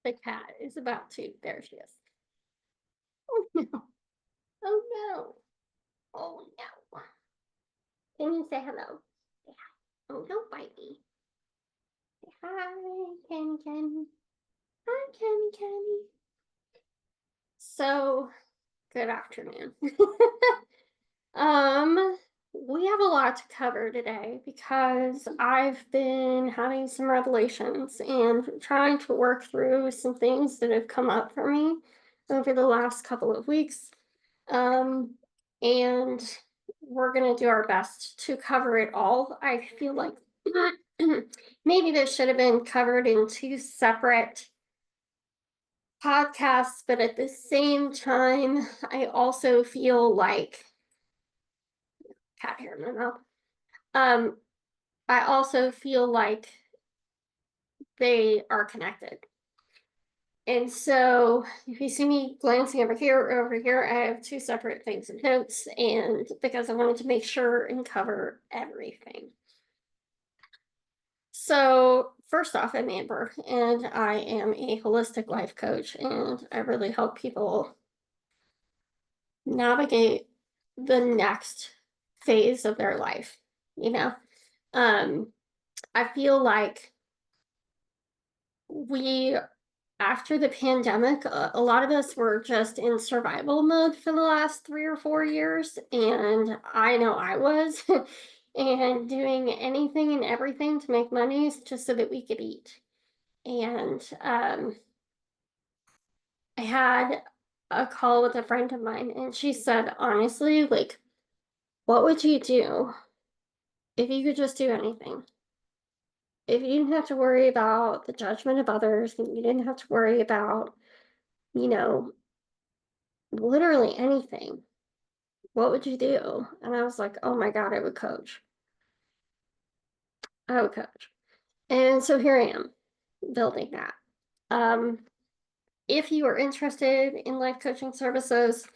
The cat is about to. There she is. Oh no. Oh no. Oh no. Can you say hello? Say hi. Oh, don't bite me. Say hi, Kenny Kenny. Hi, Kenny Kenny. So, good afternoon. Um, we have a lot to cover today because I've been having some revelations and trying to work through some things that have come up for me over the last couple of weeks. Um, and we're gonna do our best to cover it all. I feel like maybe this should have been covered in two separate podcasts, but at the same time, I also feel like cat hair in my mouth. Um, I also feel like they are connected. And so if you see me glancing over here, I have two separate things of notes, and because I wanted to make sure and cover everything. So first off, I'm Amber, and I am a holistic life coach, and I really help people navigate the next phase of their life, you know. I feel like we after the pandemic, a lot of us were just in survival mode for the last 3 or 4 years, and I know I was, and doing anything and everything to make money just so that we could eat. And I had a call with a friend of mine, and she said, honestly, like, what would you do if you could just do anything? If you didn't have to worry about the judgment of others, and you didn't have to worry about, you know, literally anything, what would you do? And I was like, oh my God, I would coach. I would coach. And so here I am building that. Um, if you are interested in life coaching services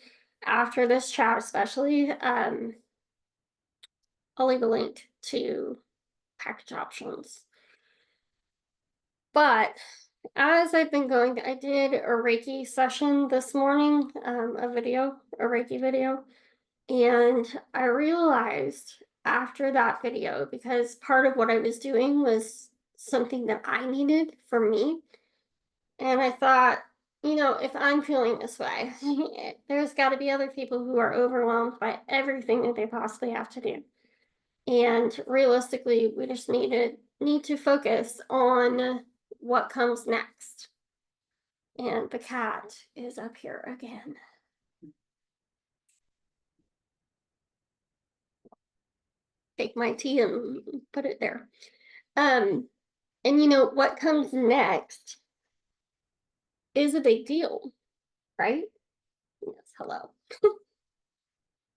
after this chat, especially, I'll leave a link to package options. But as I've been going, I did a Reiki session this morning, a Reiki video. And I realized after that video, because part of what I was doing was something that I needed for me. And I thought, if I'm feeling this way, there's got to be other people who are overwhelmed by everything that they possibly have to do. And realistically, we just need to focus on what comes next. And the cat is up here again. Take my tea and put it there. And what comes next is a big deal, right? Yes, hello.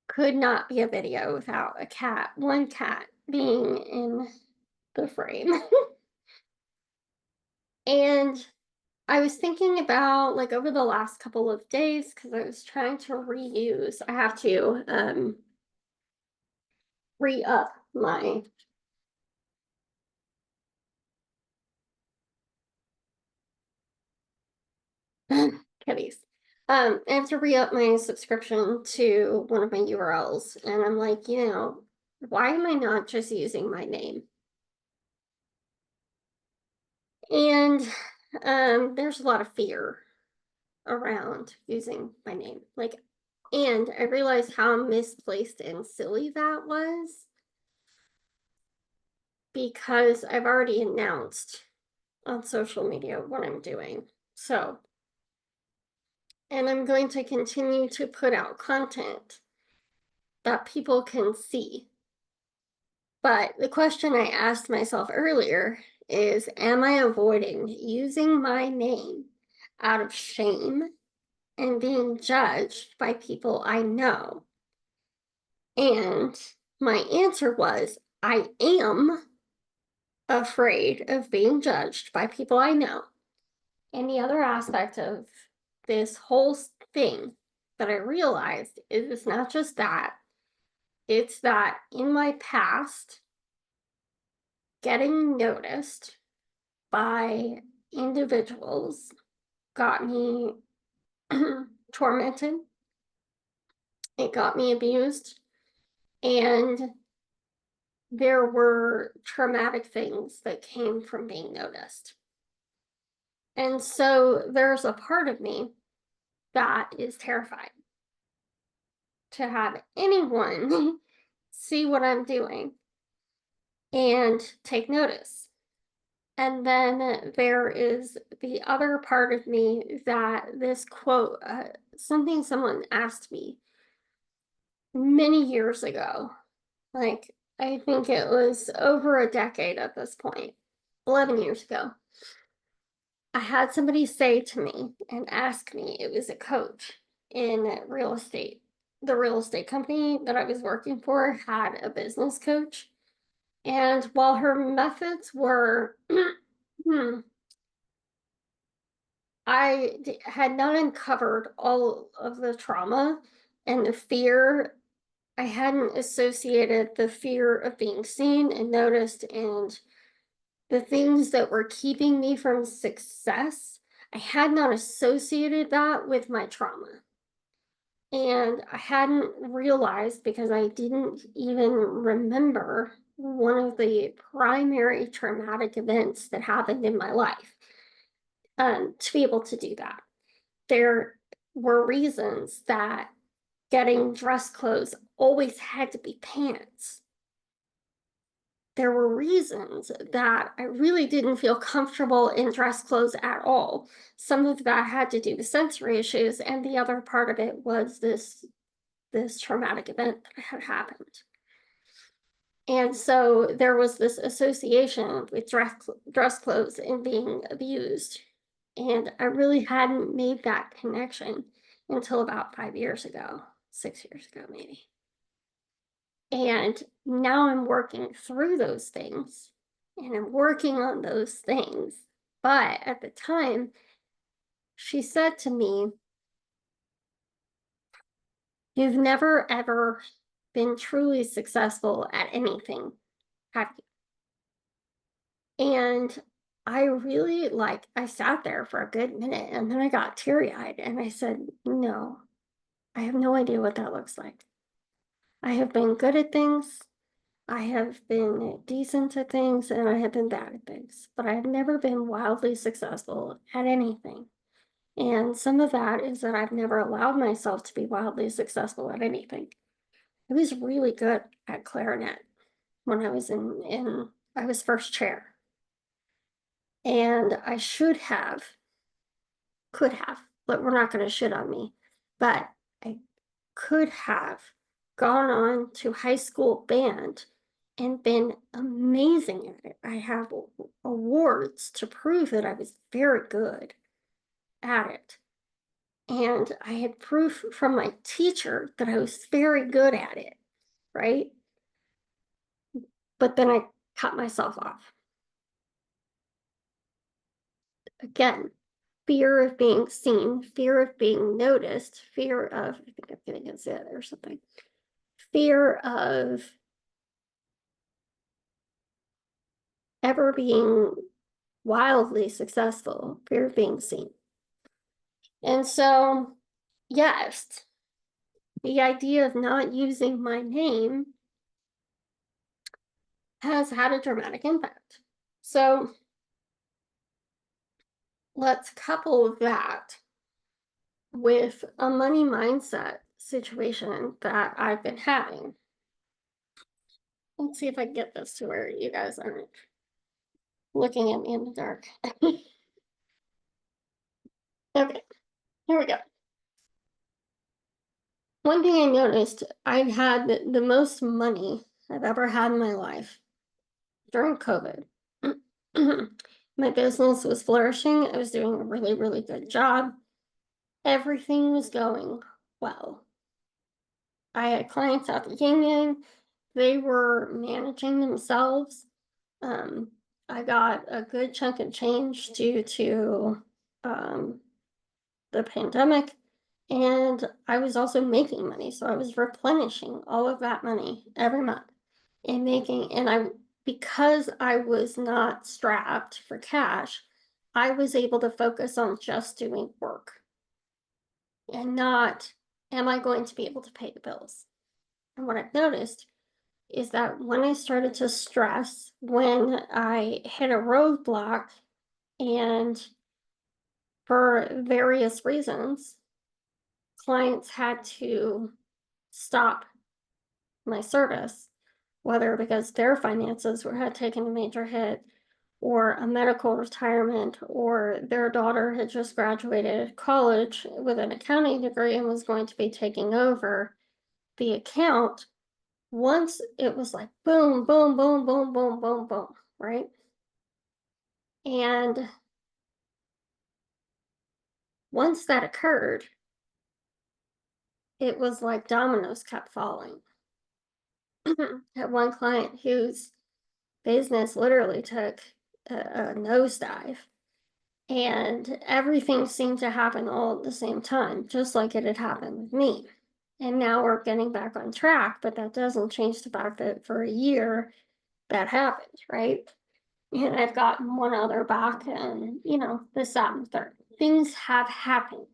Could not be a video without one cat being in the frame. And I was thinking about, like, over the last couple of days, because I was trying to I have to re-up my kitties. I have to re-up my subscription to one of my URLs, and I'm like, why am I not just using my name? And there's a lot of fear around using my name. And I realized how misplaced and silly that was because I've already announced on social media what I'm doing. So, and I'm going to continue to put out content that people can see. But the question I asked myself earlier is, am I avoiding using my name out of shame and being judged by people I know? And my answer was, I am afraid of being judged by people I know. And the other aspect of this whole thing that I realized is it's not just that, it's that in my past, getting noticed by individuals got me tormented, it got me abused, and there were traumatic things that came from being noticed. And so there's a part of me that is terrified to have anyone see what I'm doing and take notice. And then there is the other part of me that this quote, something someone asked me many years ago, like I think it was over a decade at this point, 11 years ago. I had somebody say to me and ask me, it was a coach in real estate. The real estate company that I was working for had a business coach. And while her methods were, had not uncovered all of the trauma and the fear. I hadn't associated the fear of being seen and noticed and the things that were keeping me from success. I had not associated that with my trauma. And I hadn't realized because I didn't even remember one of the primary traumatic events that happened in my life to be able to do that. There were reasons that getting dress clothes always had to be pants. There were reasons that I really didn't feel comfortable in dress clothes at all. Some of that had to do with sensory issues, and the other part of it was this traumatic event that had happened. And so there was this association with dress clothes and being abused. And I really hadn't made that connection until about 5 years ago, 6 years ago, maybe. And now I'm working through those things and I'm working on those things. But at the time, she said to me, "You've never ever been truly successful at anything, have you?" And I really I sat there for a good minute and then I got teary eyed and I said, "No, I have no idea what that looks like. I have been good at things. I have been decent at things and I have been bad at things, but I have never been wildly successful at anything. And some of that is that I've never allowed myself to be wildly successful at anything. I was really good at clarinet when I was in I was first chair. And I could have, but we're not going to shit on me. But I could have gone on to high school band and been amazing at it. I have awards to prove that I was very good at it. And I had proof from my teacher that I was very good at it, right? But then I cut myself off. Again, fear of being seen, fear of being noticed, fear of, I think I'm getting a Z or something, fear of ever being wildly successful, fear of being seen. And so, yes, the idea of not using my name has had a dramatic impact. So let's couple that with a money mindset situation that I've been having. Let's see if I can get this to where you guys aren't looking at me in the dark. Okay, here we go. One thing I noticed, I had the most money I've ever had in my life during COVID. My business was flourishing. I was doing a really, really good job. Everything was going well. I had clients at the union. They were managing themselves. I got a good chunk of change due to the pandemic. And I was also making money. So I was replenishing all of that money every month and because I was not strapped for cash, I was able to focus on just doing work and not, am I going to be able to pay the bills? And what I've noticed is that when I started to stress, when I hit a roadblock, and for various reasons, clients had to stop my service, whether because their finances had taken a major hit, or a medical retirement, or their daughter had just graduated college with an accounting degree and was going to be taking over the account. Once it was like boom, boom, boom, boom, boom, boom, boom, right? And once that occurred, it was like dominoes kept falling. Had one client whose business literally took a nosedive, and everything seemed to happen all at the same time, just like it had happened with me. And now we're getting back on track, but that doesn't change the fact that for a year that happened, right? And I've gotten one other back, and this, that, and the third. Things have happened.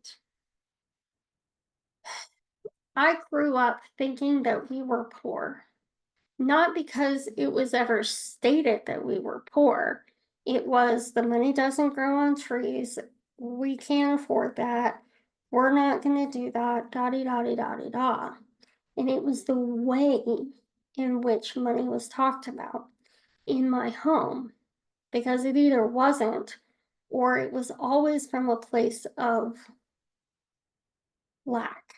I grew up thinking that we were poor, not because it was ever stated that we were poor. It was the money doesn't grow on trees. We can't afford that. We're not going to do that. Da da da da da da. And it was the way in which money was talked about in my home, because it either wasn't, or it was always from a place of lack.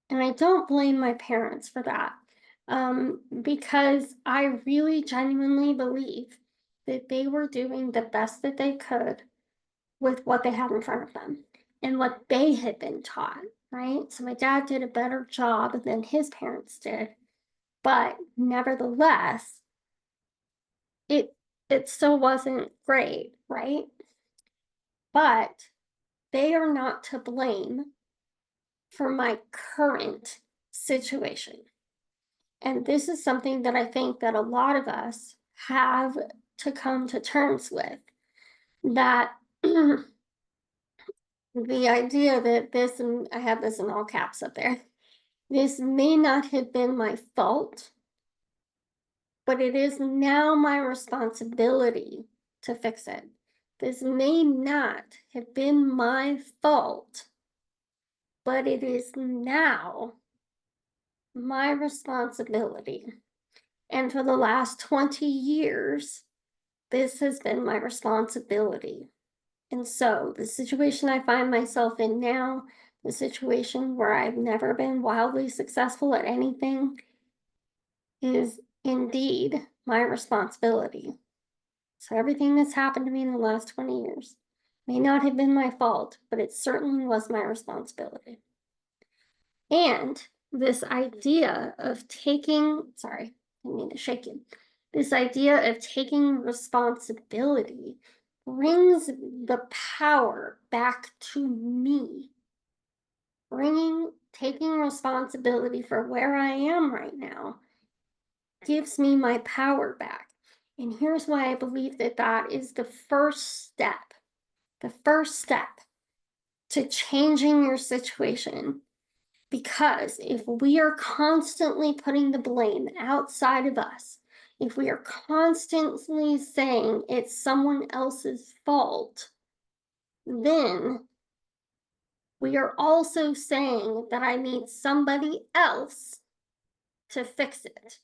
And I don't blame my parents for that, because I really genuinely believe that they were doing the best that they could with what they had in front of them and what they had been taught, right? So my dad did a better job than his parents did, but nevertheless, it it still wasn't great, right? But they are not to blame for my current situation. And this is something that I think that a lot of us have to come to terms with, that the idea that this, and I have this in all caps up there, this may not have been my fault, but it is now my responsibility to fix it. This may not have been my fault, but it is now my responsibility. And for the last 20 years, this has been my responsibility. And so the situation I find myself in now, the situation where I've never been wildly successful at anything, is indeed my responsibility. So everything that's happened to me in the last 20 years may not have been my fault, but it certainly was my responsibility. And this idea of taking, sorry, I didn't mean to shake you. This idea of taking responsibility brings the power back to me. Taking responsibility for where I am right now gives me my power back. And here's why I believe that that is the first step to changing your situation. Because if we are constantly putting the blame outside of us, if we are constantly saying it's someone else's fault, then we are also saying that I need somebody else to fix it.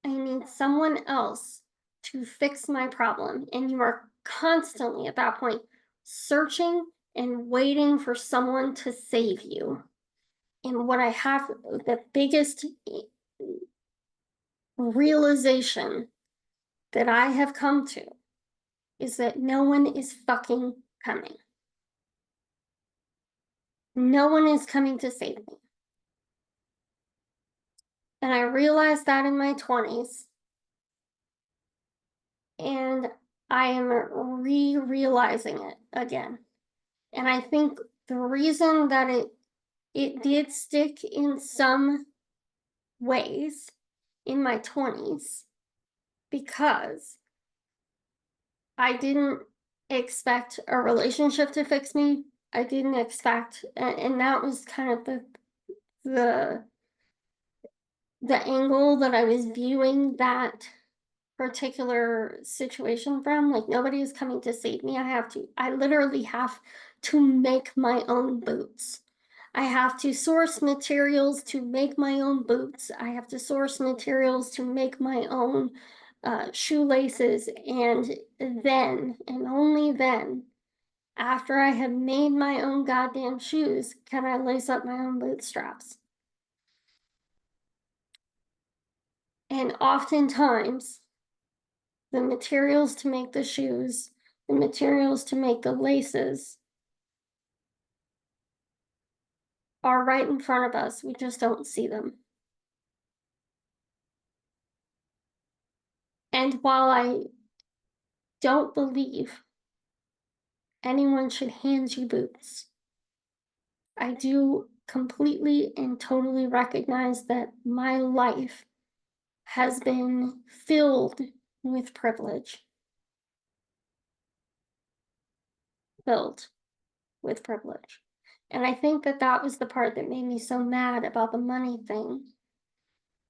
I need someone else to fix my problem. And you are constantly at that point searching and waiting for someone to save you. And what I have, the biggest realization that I have come to, is that no one is fucking coming. No one is coming to save me. And I realized that in my 20s. And I am realizing it again. And I think the reason that it did stick in some ways in my 20s, because I didn't expect a relationship to fix me. I didn't expect, and that was kind of the the angle that I was viewing that particular situation from. Like, nobody is coming to save me. I literally have to make my own boots. I have to source materials to make my own boots. I have to source materials to make my own shoelaces. And then, and only then, after I have made my own goddamn shoes, can I lace up my own bootstraps. And oftentimes, the materials to make the shoes, the materials to make the laces are right in front of us. We just don't see them. And while I don't believe anyone should hand you boots, I do completely and totally recognize that my life has been filled with privilege. Filled with privilege. And I think that that was the part that made me so mad about the money thing,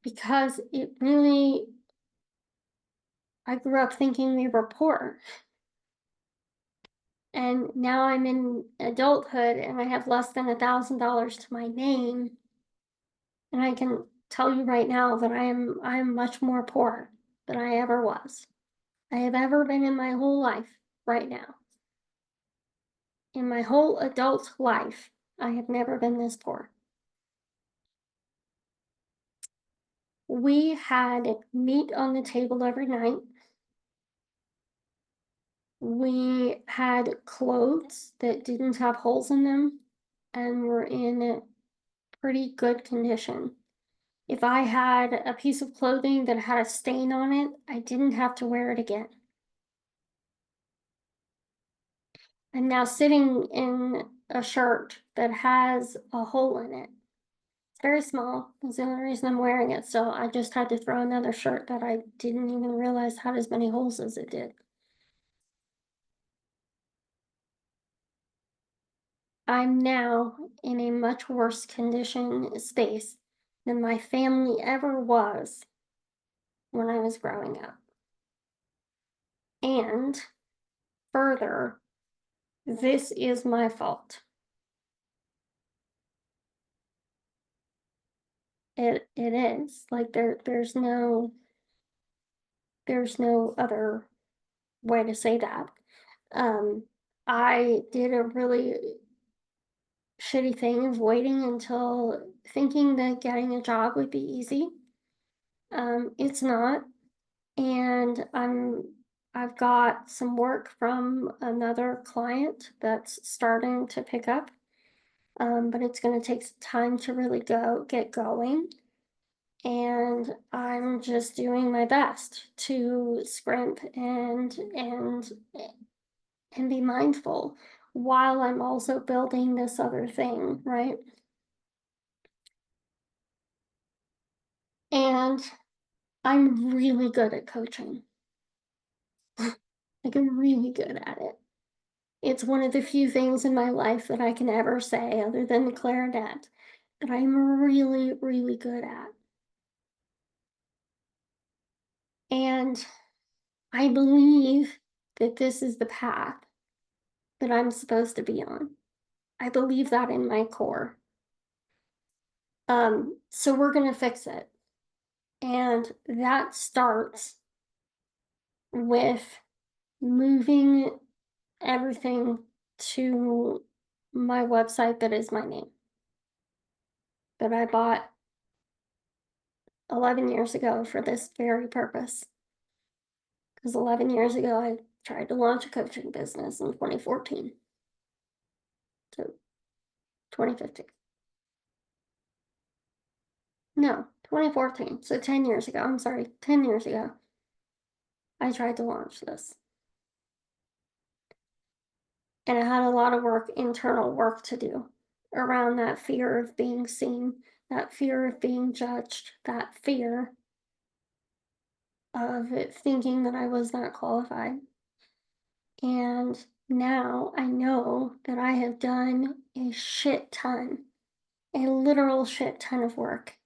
because it really, I grew up thinking we were poor. And now I'm in adulthood and I have less than $1,000 to my name. And I can tell you right now that I'm much more poor than I ever was. I have ever been in my whole life right now. In my whole adult life, I have never been this poor. We had meat on the table every night. We had clothes that didn't have holes in them and were in pretty good condition. If I had a piece of clothing that had a stain on it, I didn't have to wear it again. I'm now sitting in a shirt that has a hole in it. It's very small. That's the only reason I'm wearing it. So I just had to throw another shirt that I didn't even realize had as many holes as it did. I'm now in a much worse condition space than my family ever was when I was growing up. And further, this is my fault. It is like there's no other way to say that. I did a really shitty thing of waiting until thinking that getting a job would be easy. It's not, and I've got some work from another client that's starting to pick up. But it's going to take some time to really get going. And I'm just doing my best to scrimp and be mindful while I'm also building this other thing, right? And I'm really good at coaching. Like, I'm really good at it. It's one of the few things in my life that I can ever say, other than the clarinet, that I'm really, really good at. And I believe that this is the path that I'm supposed to be on. I believe that in my core. So we're gonna fix it. And that starts with moving everything to my website that is my name, that I bought 11 years ago for this very purpose. Because 11 years ago, I tried to launch a coaching business in 2014 to 2015. No, 2014. So 10 years ago. I'm sorry, 10 years ago, I tried to launch this. And I had a lot of internal work to do around that fear of being seen, that fear of being judged, that fear of it thinking that I was not qualified. And now I know that I have done a shit ton, a literal shit ton of work.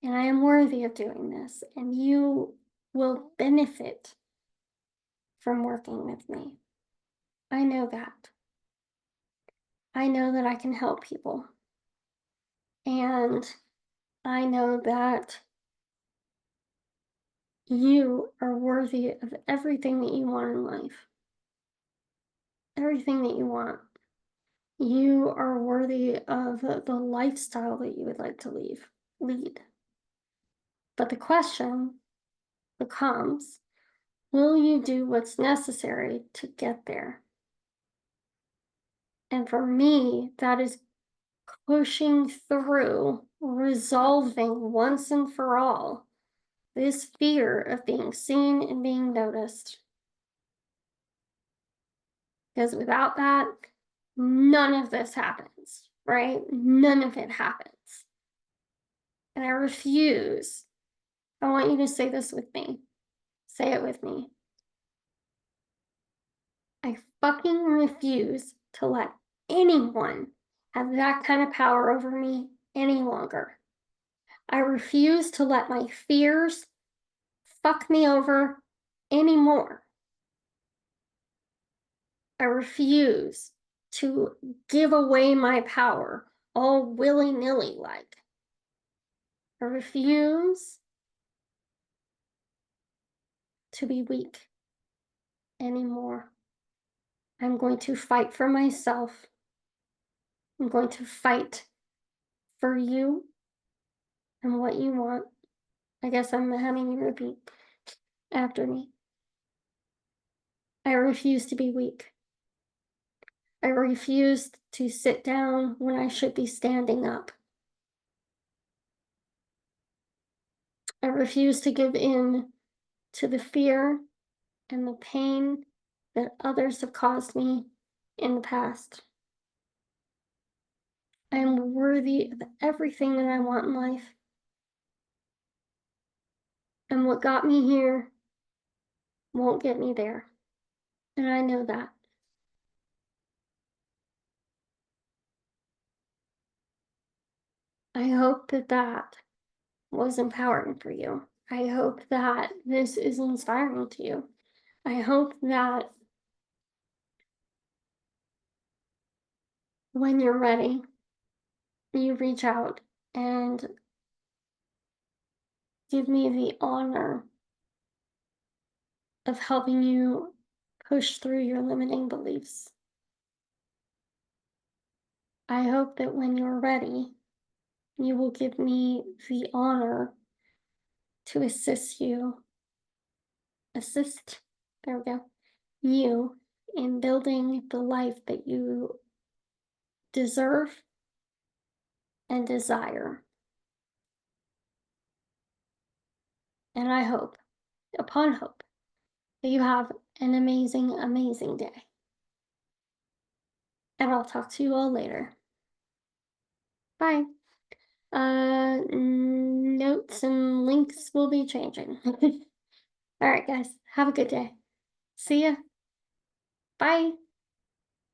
And I am worthy of doing this. And you will benefit from working with me. I know that. I know that I can help people. And I know that you are worthy of everything that you want in life. Everything that you want. You are worthy of the lifestyle that you would like to lead. But the question becomes, will you do what's necessary to get there? And for me, that is pushing through, resolving once and for all this fear of being seen and being noticed. Because without that, none of this happens, right? None of it happens. And I refuse. I want you to say this with me. Say it with me. I fucking refuse to let anyone have that kind of power over me any longer. I refuse to let my fears fuck me over anymore. I refuse to give away my power all willy-nilly like. I refuse to be weak anymore. I'm going to fight for myself. I'm going to fight for you and what you want. I guess I'm having you repeat after me. I refuse to be weak. I refuse to sit down when I should be standing up. I refuse to give in to the fear and the pain that others have caused me in the past. I am worthy of everything that I want in life. And what got me here won't get me there. And I know that. I hope that that was empowering for you. I hope that this is inspiring to you. I hope that when you're ready, you reach out and give me the honor of helping you push through your limiting beliefs. I hope that when you're ready, you will give me the honor to there we go, you in building the life that you deserve and desire. And I hope, upon hope, that you have an amazing, amazing day. And I'll talk to you all later. Bye. Notes and links will be changing. All right, guys, have a good day. See ya. Bye.